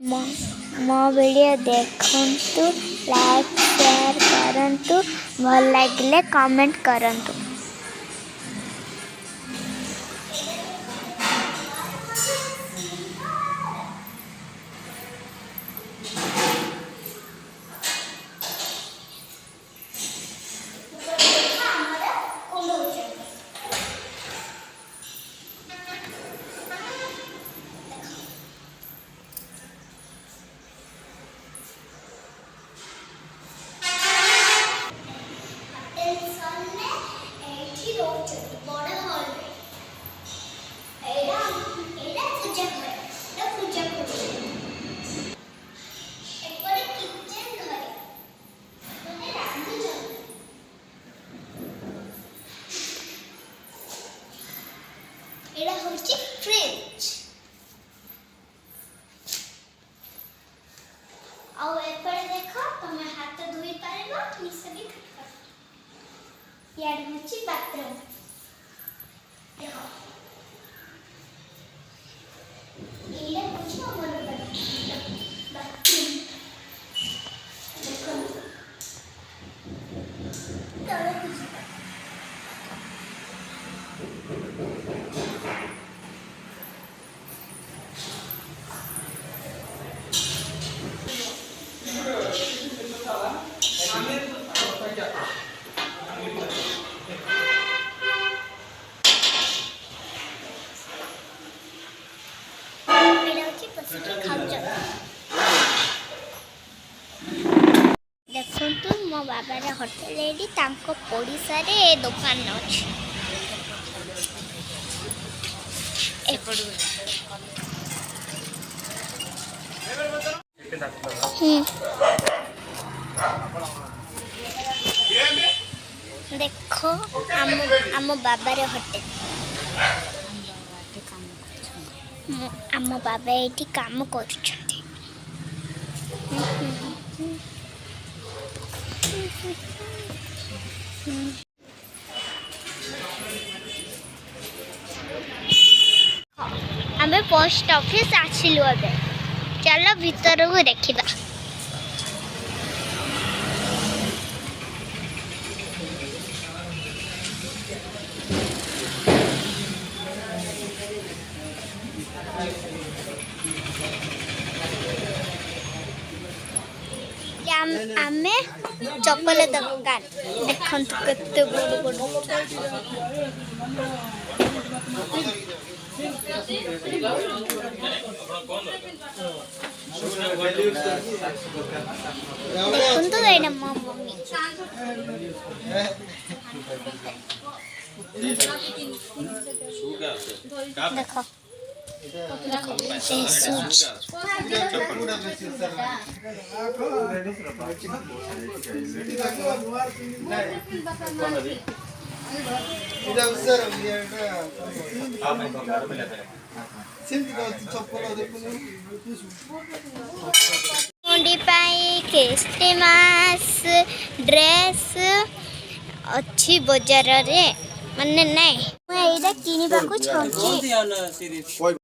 मो वीडियो देखंतु like share करंतु भल लगिले कमेंट करंतु। एड़ा होची फ्रिज आउ एपर देखो तमे हाथ धोई पारेबो निसे भी खटखट यार होची बाथरूम देखो एड़ा होची हमर बाथरूम देखो तले कुछ देखु मो बाबार होटेल पड़िशा रे दुकान अच्छे देखो आम बाबार होटेल आम बाबा ये काम कर आमे पोस्ट ऑफिस आसिलु अबे चलो भीतर को देखिबा। आमे चप्पल दुकान देखंतु केते बड़ बड़ देखंतु एना मम्मी देखो क्रिसमस ड्रेस अच्छी बाजार रे माने नहीं मैं एटा किनिबा को चाहूची